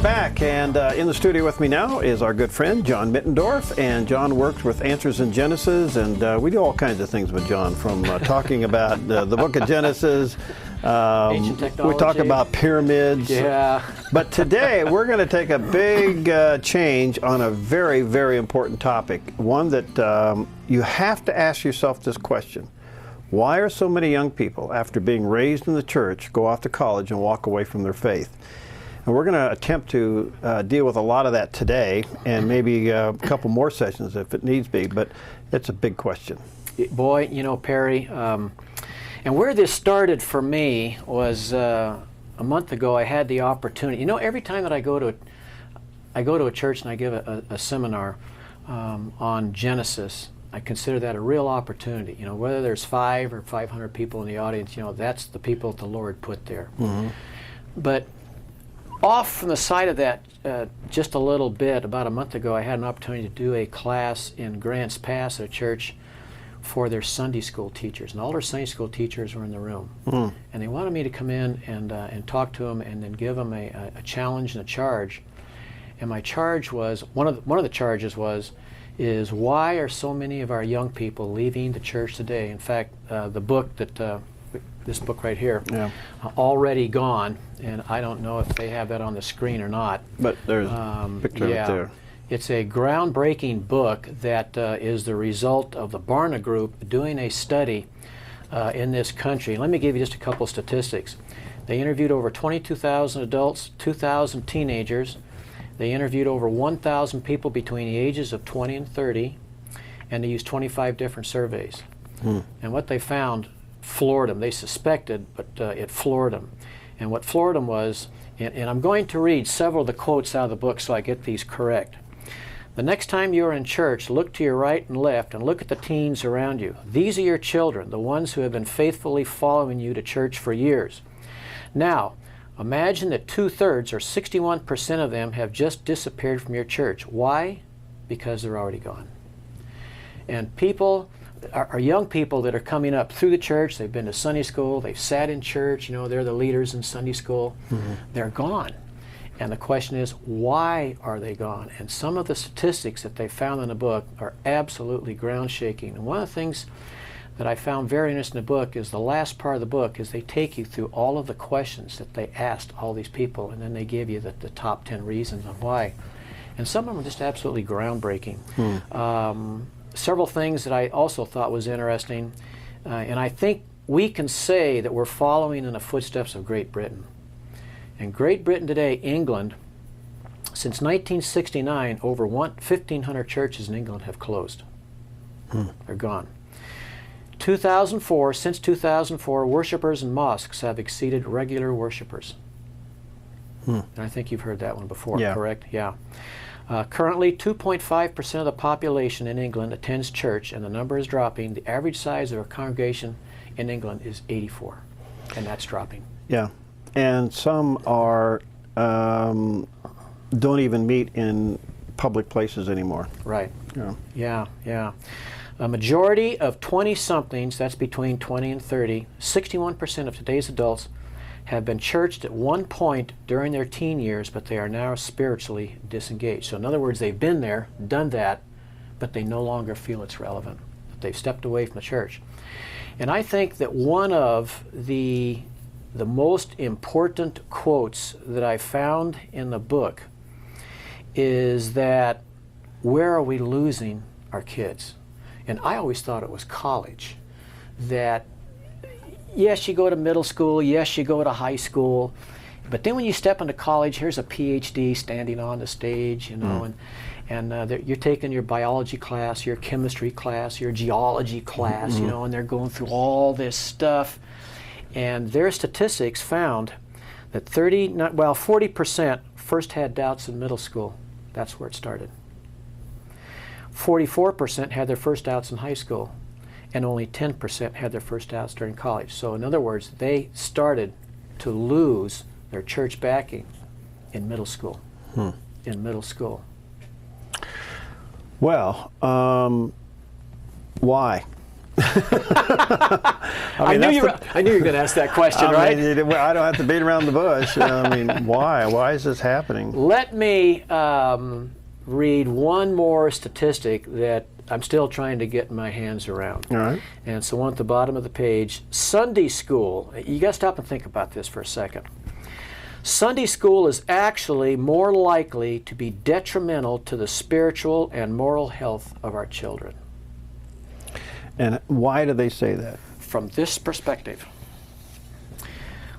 we're back, and in the studio with me now is our good friend John Mittendorf, and John works with Answers in Genesis, and we do all kinds of things with John, from talking about the book of Genesis. Ancient technology. We talk about pyramids. Yeah. But today we're going to take a big change on a very, very important topic, one that you have to ask yourself this question. Why are so many young people, after being raised in the church, go off to college and walk away from their faith? And we're going to attempt to deal with a lot of that today, and maybe a couple more sessions if it needs be, but it's a big question. Boy, you know, Perry, and where this started for me was a month ago. I had the opportunity. You know, every time that I go to a church and I give a seminar on Genesis, I consider that a real opportunity. You know, whether there's 500 or 500 people in the audience, you know, that's the people that the Lord put there. Mm-hmm. But off from the side of that, just a little bit, about a month ago, I had an opportunity to do a class in Grants Pass at a church for their Sunday school teachers. And all their Sunday school teachers were in the room. Mm. And they wanted me to come in and talk to them and then give them a challenge and a charge. And my charge was, one of the charges is why are so many of our young people leaving the church today? In fact, the book that, this book right here, yeah. Already Gone, and I don't know if they have that on the screen or not. But there's a picture of it there. It's a groundbreaking book that is the result of the Barna Group doing a study in this country. Let me give you just a couple of statistics. They interviewed over 22,000 adults, 2,000 teenagers. They interviewed over 1,000 people between the ages of 20 and 30, and they used 25 different surveys. Hmm. And what they found floored them. They suspected, but it floored them. And what floored them was, and I'm going to read several of the quotes out of the book so I get these correct. The next time you're in church, look to your right and left and look at the teens around you. These are your children, the ones who have been faithfully following you to church for years. Now, imagine that 2/3 or 61% of them have just disappeared from your church. Why? Because they're already gone. And people, our young people that are coming up through the church, they've been to Sunday school, they've sat in church, you know, they're the leaders in Sunday school, mm-hmm. They're gone. And the question is, why are they gone? And some of the statistics that they found in the book are absolutely ground-shaking. And one of the things that I found very interesting in the book is the last part of the book is they take you through all of the questions that they asked all these people, and then they give you the top 10 reasons on why. And some of them are just absolutely groundbreaking. Several things that I also thought was interesting, and I think we can say that we're following in the footsteps of Great Britain. And Great Britain today, England, since 1969, over 1,500 churches in England have closed. They're gone. 2004, since 2004, worshipers in mosques have exceeded regular worshipers. And I think you've heard that one before, yeah. Correct? Yeah. Currently, 2.5% of the population in England attends church, and the number is dropping. The average size of a congregation in England is 84, and that's dropping. Yeah, and some are don't even meet in public places anymore. Right. Yeah. A majority of 20-somethings, that's between 20 and 30, 61% of today's adults have been churched at one point during their teen years, but they are now spiritually disengaged. So in other words, they've been there, done that, but they no longer feel it's relevant. They've stepped away from the church. And I think that one of the most important quotes that I found in the book is that, where are we losing our kids? And I always thought it was college. That yes, you go to middle school, yes, you go to high school, but then when you step into college, here's a PhD standing on the stage, you know, and you're taking your biology class, your chemistry class, your geology class, you know, and they're going through all this stuff. And their statistics found that 40% first had doubts in middle school. That's where it started. 44% had their first doubts in high school, and only 10% had their first doubts during college. So in other words, they started to lose their church backing in middle school. In middle school. Well, why? I knew you were going to ask that question, right? I don't have to beat around the bush. I mean, why? Why is this happening? Let me read one more statistic that I'm still trying to get my hands around. All right. And so on at the bottom of the page, Sunday school. You got to stop and think about this for a second. Sunday school is actually more likely to be detrimental to the spiritual and moral health of our children. And why do they say that? From this perspective,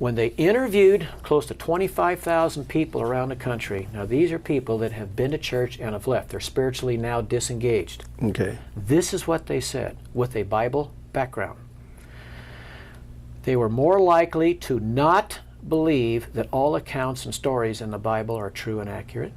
when they interviewed close to 25,000 people around the country, now these are people that have been to church and have left. They're spiritually now disengaged. Okay. This is what they said with a Bible background. They were more likely to not believe that all accounts and stories in the Bible are true and accurate.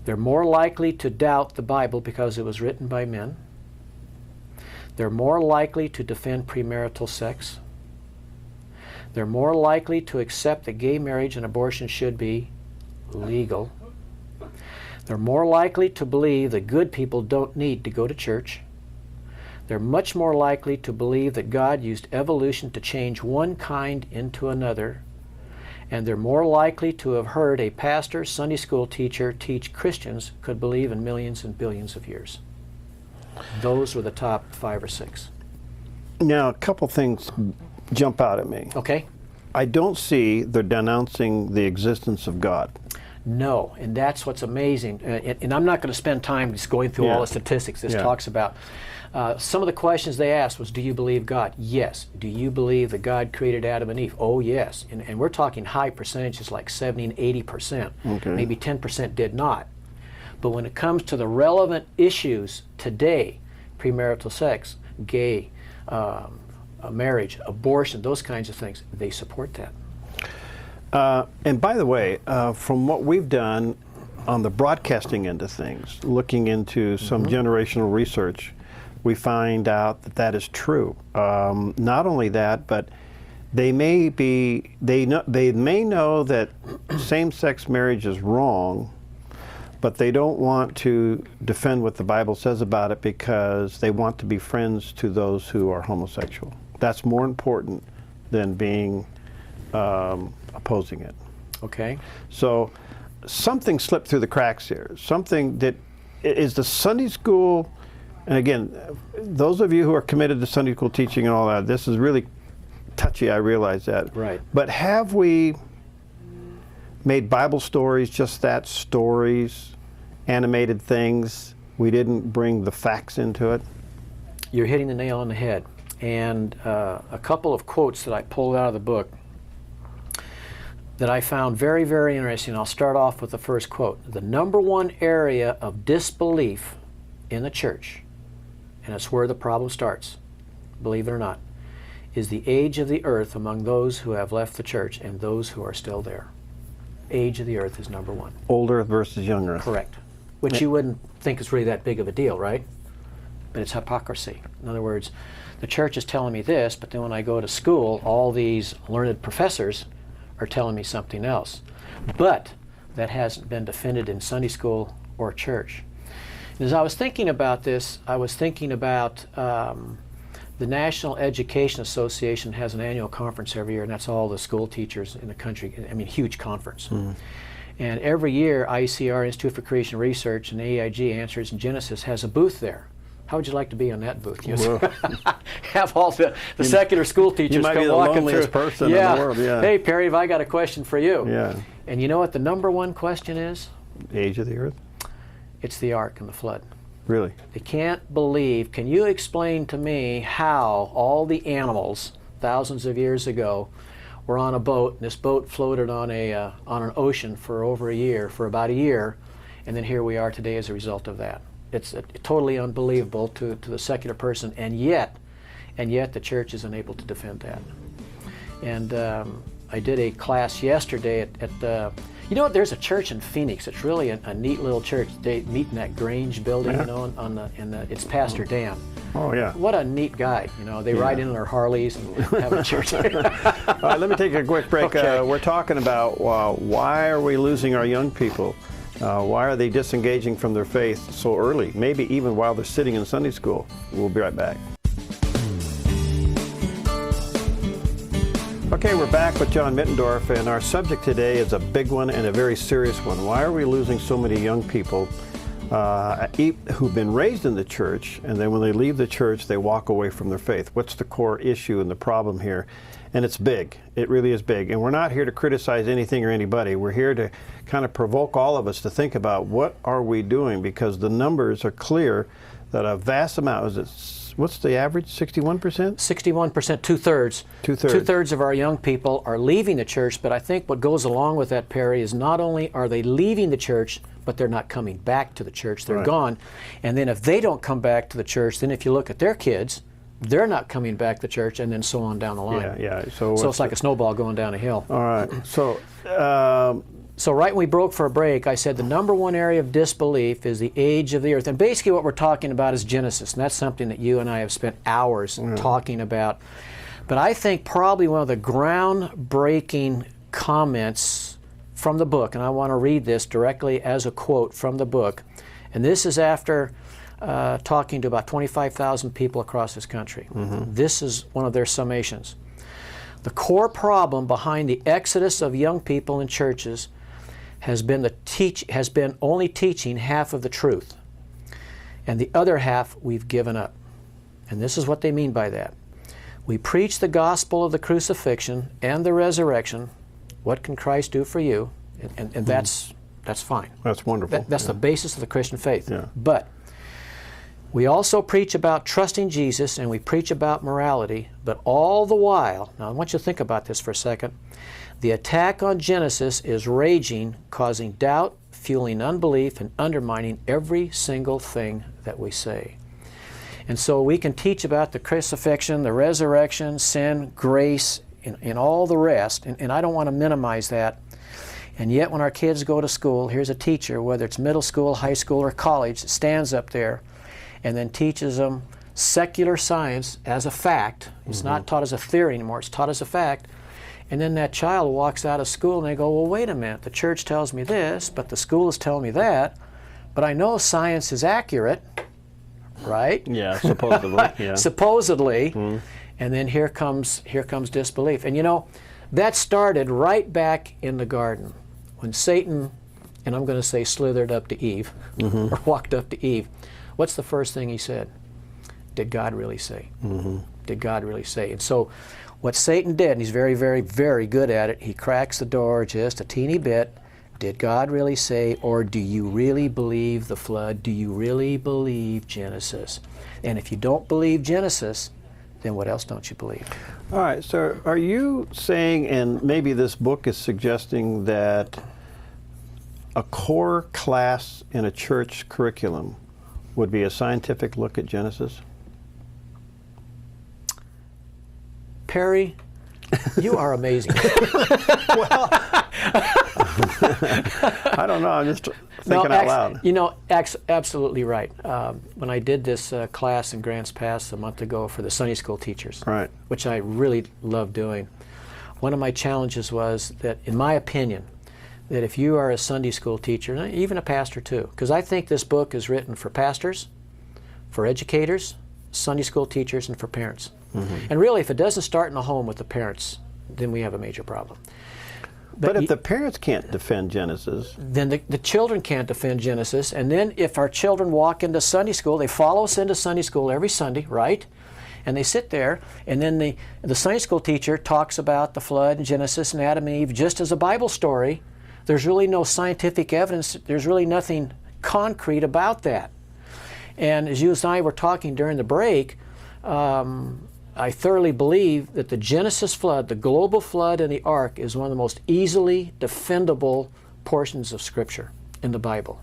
They're more likely to doubt the Bible because it was written by men. They're more likely to defend premarital sex. They're more likely to accept that gay marriage and abortion should be legal. They're more likely to believe that good people don't need to go to church. They're much more likely to believe that God used evolution to change one kind into another. And they're more likely to have heard a pastor, Sunday school teacher teach Christians could believe in millions and billions of years. Those were the top 5 or 6. Now, a couple things jump out at me. Okay. I don't see they're denouncing the existence of God. No, and that's what's amazing. And I'm not going to spend time just going through all the statistics this talks about. Some of the questions they asked was, do you believe God? Yes. Do you believe that God created Adam and Eve? Oh, yes. And we're talking high percentages like 70 and 80%. Okay. Maybe 10% did not. But when it comes to the relevant issues today, premarital sex, gay, marriage, abortion, those kinds of things, they support that. And by the way, from what we've done on the broadcasting end of things, looking into some generational research, we find out that that is true. Not only that, but they may know that same-sex marriage is wrong, but they don't want to defend what the Bible says about it because they want to be friends to those who are homosexual. That's more important than being opposing it. Okay. So something slipped through the cracks here. Something that is the Sunday school, and again, those of you who are committed to Sunday school teaching and all that, this is really touchy, I realize that. Right. But have we made Bible stories just that, stories, animated things? We didn't bring the facts into it? You're hitting the nail on the head. And a couple of quotes that I pulled out of the book that I found very, very interesting. I'll start off with the first quote. The number one area of disbelief in the church, and it's where the problem starts, believe it or not, is the age of the earth among those who have left the church and those who are still there. Age of the earth is number one. Old earth versus young earth. Correct. Which you wouldn't think is really that big of a deal, right? But it's hypocrisy. In other words, the church is telling me this, but then when I go to school, all these learned professors are telling me something else. But that hasn't been defended in Sunday school or church. And as I was thinking about this, I was thinking about the National Education Association has an annual conference every year, and that's all the school teachers in the country. I mean, huge conference. And every year, ICR, Institute for Creation Research, and AIG, Answers in Genesis, has a booth there. How would you like to be on that booth? Have all the secular school teachers come walking through. You might be the loneliest person in the world. Yeah. Hey, Perry, have I got a question for you? Yeah. And you know what the number one question is? The age of the earth? It's the ark and the flood. Really? They can't believe. Can you explain to me how all the animals thousands of years ago were on a boat, and this boat floated on an ocean for over a year, for about a year, and then here we are today as a result of that? It's totally unbelievable to the secular person, and yet the church is unable to defend that. And I did a class yesterday at you know what? There's a church in Phoenix. It's really a neat little church. They meet in that Grange building, you know, it's Pastor Dan. Oh yeah. What a neat guy. You know, they ride in on their Harleys and have a church. All right, let me take a quick break. Okay. We're talking about why are we losing our young people? Why are they disengaging from their faith so early? Maybe even while they're sitting in Sunday school. We'll be right back. Okay, we're back with John Mittendorf, and our subject today is a big one and a very serious one. Why are we losing so many young people who've been raised in the church, and then when they leave the church, they walk away from their faith? What's the core issue and the problem here? And it's big. It really is big. And we're not here to criticize anything or anybody. We're here to kind of provoke all of us to think about what are we doing, because the numbers are clear that a vast amount, what's the average, 61%? 61%, two-thirds. Two-thirds. Two-thirds of our young people are leaving the church, but I think what goes along with that, Perry, is not only are they leaving the church, but they're not coming back to the church. They're gone. And then if they don't come back to the church, then if you look at their kids, they're not coming back to church, and then so on down the line. Yeah. So it's like a snowball going down a hill. All right. So right when we broke for a break, I said the number one area of disbelief is the age of the earth. And basically what we're talking about is Genesis. And that's something that you and I have spent hours talking about. But I think probably one of the groundbreaking comments from the book, and I want to read this directly as a quote from the book, and this is after talking to about 25,000 people across this country. This is one of their summations. The core problem behind the exodus of young people in churches has been only teaching half of the truth, and the other half we've given up. And this is what they mean by that. We preach the gospel of the crucifixion and the resurrection. What can Christ do for you? And that's fine. That's wonderful. That's the basis of the Christian faith. Yeah. But we also preach about trusting Jesus, and we preach about morality, but all the while, now I want you to think about this for a second, the attack on Genesis is raging, causing doubt, fueling unbelief, and undermining every single thing that we say. And so we can teach about the crucifixion, the resurrection, sin, grace, and all the rest, and I don't want to minimize that. And yet when our kids go to school, here's a teacher, whether it's middle school, high school, or college, stands up there and then teaches them secular science as a fact. It's not taught as a theory anymore, it's taught as a fact. And then that child walks out of school and they go, well, wait a minute, the church tells me this, but the school is telling me that, but I know science is accurate, right? Yeah, supposedly. Yeah. Supposedly. And then here comes disbelief. And you know, that started right back in the garden when Satan, and I'm going to say slithered up to Eve, or walked up to Eve. What's the first thing he said? Did God really say? Did God really say? And so what Satan did, and he's very, very, very good at it, he cracks the door just a teeny bit. Did God really say, or do you really believe the flood? Do you really believe Genesis? And if you don't believe Genesis, then what else don't you believe? All right, so are you saying, and maybe this book is suggesting, that a core class in a church curriculum would be a scientific look at Genesis? Perry, you are amazing. Well, I don't know, I'm just thinking out loud. You know, absolutely right. When I did this class in Grants Pass a month ago for the Sunday school teachers, Right. which I really love doing, one of my challenges was that, in my opinion, that if you are a Sunday school teacher, and even a pastor too, because I think this book is written for pastors, for educators, Sunday school teachers, and for parents. And really, if it doesn't start in the home with the parents, then we have a major problem. But if the parents can't defend Genesis, then the children can't defend Genesis. And then if our children walk into Sunday school, they follow us into Sunday school every Sunday, right? And they sit there, and then the Sunday school teacher talks about the flood and Genesis and Adam and Eve just as a Bible story. There's really no scientific evidence. There's really nothing concrete about that. And as you and I were talking during the break, I thoroughly believe that the Genesis flood, the global flood and the ark, is one of the most easily defendable portions of Scripture in the Bible.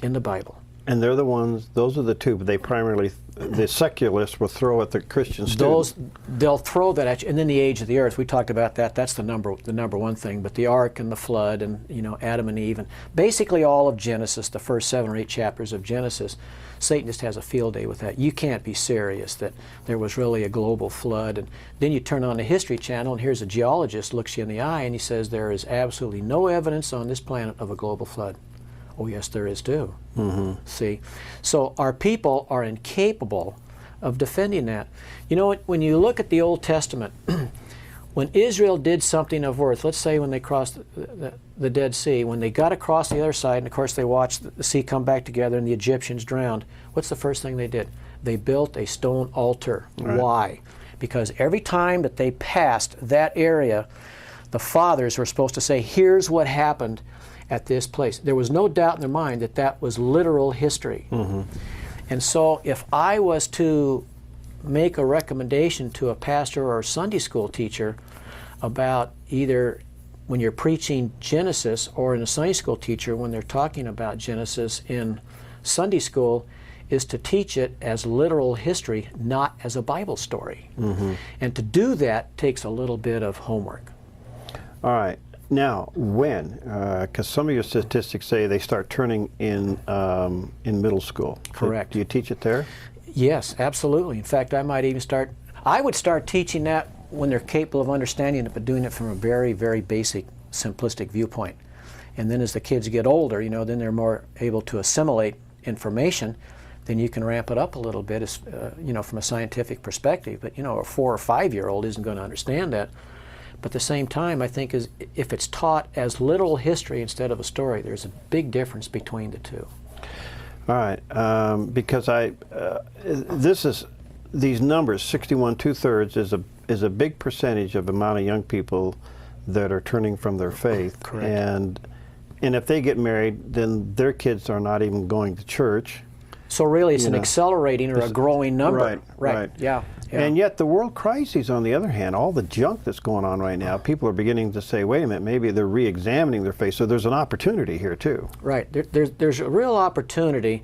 In the Bible. and they're the ones, those are the two, but they primarily, the secularists will throw at the Christian students. They'll throw that at you. And then the age of the earth, we talked about that. That's the number one thing. But the ark and the flood and, you know, Adam and Eve and basically all of Genesis, the first 7 or 8 chapters of Genesis, Satan just has a field day with that. You can't be serious that there was really a global flood. And then you turn on the History Channel and here's a geologist looks you in the eye and he says there is absolutely no evidence on this planet of a global flood. Oh, yes, there is too. See? So our people are incapable of defending that. You know, when you look at the Old Testament, when Israel did something of worth, let's say when they crossed the Dead Sea, when they got across the other side, and of course they watched the sea come back together and the Egyptians drowned, what's the first thing they did? They built a stone altar. Right. Why? Because every time that they passed that area, the fathers were supposed to say, here's what happened at this place. There was no doubt in their mind that that was literal history. And so if I was to make a recommendation to a pastor or a Sunday school teacher about either when you're preaching Genesis or in a Sunday school teacher when they're talking about Genesis in Sunday school, is to teach it as literal history, not as a Bible story. And to do that takes a little bit of homework. All right. Now, when? Because some of your statistics say they start turning in middle school. Correct. Do you teach it there? Yes, absolutely. In fact, I would start teaching that when they're capable of understanding it, but doing it from a very, very basic, simplistic viewpoint. And then as the kids get older, you know, then they're more able to assimilate information, then you can ramp it up a little bit, as, you know, from a scientific perspective. But, you know, a 4 or 5-year-old isn't going to understand that. But at the same time, I think if it's taught as literal history instead of a story, there's a big difference between the two. All right, because these numbers, 61 2/3 is a big percentage of the amount of young people that are turning from their faith. Correct. And if they get married, then their kids are not even going to church. So really, it's an accelerating or a growing number. Right. Yeah. And yet the world crises, on the other hand, all the junk that's going on right now, people are beginning to say, wait a minute, maybe they're re-examining their faith. So there's an opportunity here too. Right. There's a real opportunity,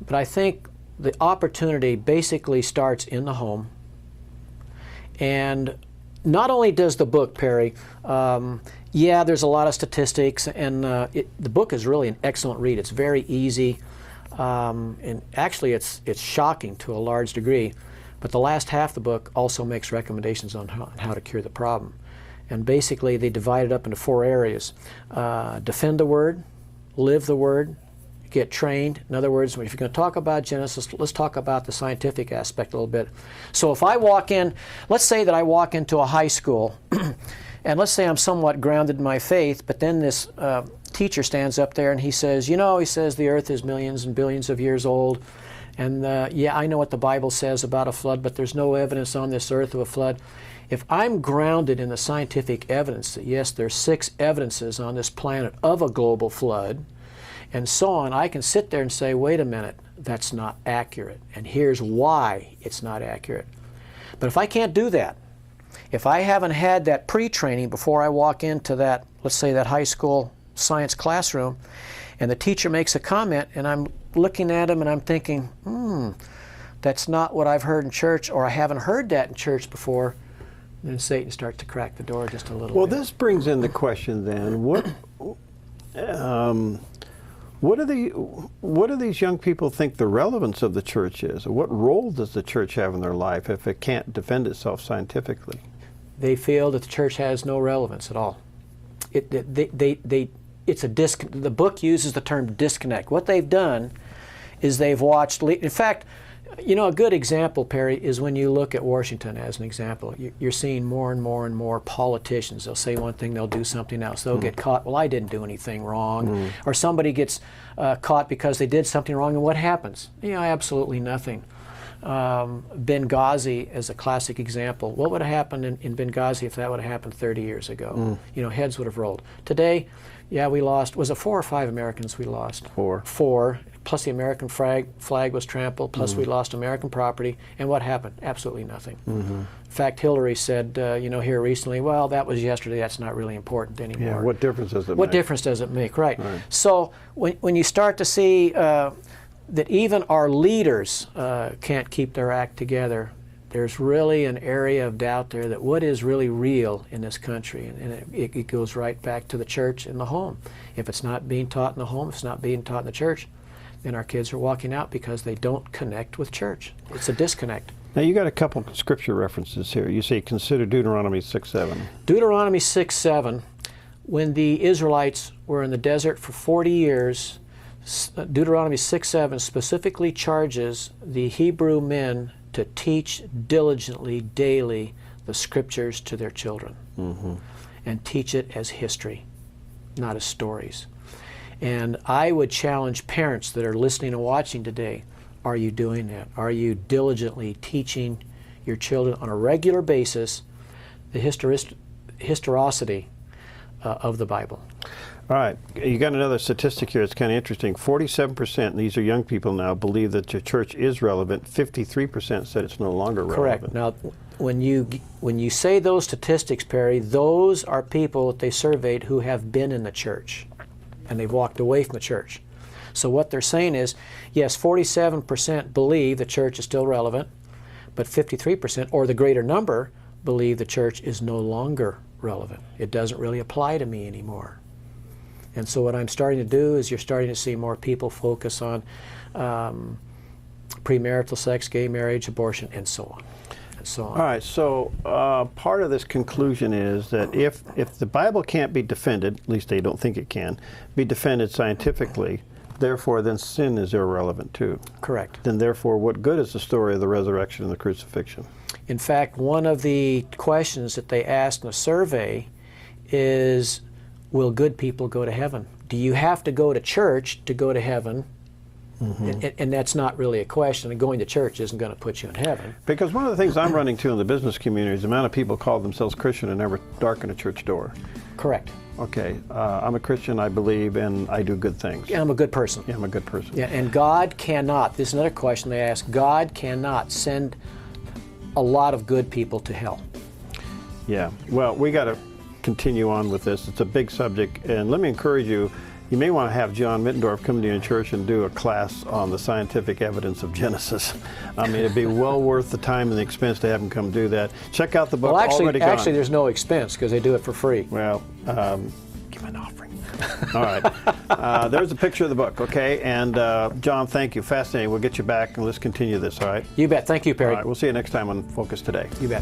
but I think the opportunity basically starts in the home. And not only does the book, Perry, yeah, there's a lot of statistics, and the book is really an excellent read. It's very easy. And actually it's shocking to a large degree, but the last half of the book also makes recommendations on how to cure the problem. And basically they divide it up into 4 areas. Defend the Word, live the Word, get trained. In other words, if you're going to talk about Genesis, let's talk about the scientific aspect a little bit. So if I walk in, let's say that I walk into a high school, and let's say I'm somewhat grounded in my faith, but then this teacher stands up there and he says, you know, he says the earth is millions and billions of years old, and yeah, I know what the Bible says about a flood, but there's no evidence on this earth of a flood. If I'm grounded in the scientific evidence that yes, there's 6 evidences on this planet of a global flood, and so on, I can sit there and say, wait a minute, that's not accurate, and here's why it's not accurate. But if I can't do that, if I haven't had that pre-training before I walk into that, let's say that high school science classroom, and the teacher makes a comment, and I'm looking at him and I'm thinking, that's not what I've heard in church, or I haven't heard that in church before, then Satan starts to crack the door just a little bit. Well, this brings in the question then, what do these young people think the relevance of the church is? Or what role does the church have in their life if it can't defend itself scientifically? They feel that the church has no relevance at all. The book uses the term disconnect. What they've done is they've watched, in fact, you know, a good example, Perry, is when you look at Washington as an example. You're seeing more and more and more politicians. They'll say one thing, they'll do something else. They'll get caught, well, I didn't do anything wrong. Or somebody gets caught because they did something wrong, and what happens? You know, absolutely nothing. Benghazi is a classic example. What would have happened in Benghazi if that would have happened 30 years ago? You know, heads would have rolled. Today, yeah, we lost, was it 4 or 5 Americans we lost? 4. 4, plus the American flag was trampled, plus we lost American property, and what happened? Absolutely nothing. In fact, Hillary said, you know, here recently, well, that was yesterday, that's not really important anymore. Yeah, what difference does it make? What difference does it make, right. So when you start to see that even our leaders can't keep their act together, there's really an area of doubt there that what is really real in this country, and it goes right back to the church and the home. If it's not being taught in the home, if it's not being taught in the church, then our kids are walking out because they don't connect with church. It's a disconnect. Now you got a couple scripture references here. You say consider Deuteronomy 6:7. Deuteronomy 6:7, when the Israelites were in the desert for 40 years, Deuteronomy 6:7 specifically charges the Hebrew men to teach diligently daily the scriptures to their children, and teach it as history, not as stories. And I would challenge parents that are listening and watching today, are you doing that? Are you diligently teaching your children on a regular basis the historicity of the Bible? All right, you got another statistic here. It's kind of interesting. 47%, and these are young people now, believe that your church is relevant. 53% said it's no longer relevant. Correct. Now, when you say those statistics, Perry, those are people that they surveyed who have been in the church, and they've walked away from the church. So what they're saying is, yes, 47% believe the church is still relevant, but 53%, or the greater number, believe the church is no longer relevant. It doesn't really apply to me anymore. And so what I'm starting to do is you're starting to see more people focus on premarital sex, gay marriage, abortion, and so on. And so on. All right, so part of this conclusion is that if the Bible can't be defended, at least they don't think it can, be defended scientifically, therefore then sin is irrelevant too. Correct. Then therefore what good is the story of the resurrection and the crucifixion? In fact, one of the questions that they asked in a survey is, will good people go to heaven? Do you have to go to church to go to heaven? And that's not really a question. And going to church isn't going to put you in heaven. Because one of the things I'm running to in the business community is the amount of people call themselves Christian and never darken a church door. Correct. Okay, I'm a Christian, I believe, and I do good things. And I'm a good person. Yeah, I'm a good person. Yeah, and God cannot, this is another question they ask, God cannot send a lot of good people to hell. Yeah, well, we got to continue on with this. It's a big subject, and let me encourage you, you may want to have John Mittendorf come to your church and do a class on the scientific evidence of Genesis. I mean, it'd be well worth the time and the expense to have him come do that. Check out the book, Well, Already Gone. actually there's no expense because they do it for free. Well, give an offering. All right. There's a picture of the book, okay? And John, thank you. Fascinating. We'll get you back and let's continue this, all right? You bet. Thank you, Perry. All right. We'll see you next time on Focus Today. You bet.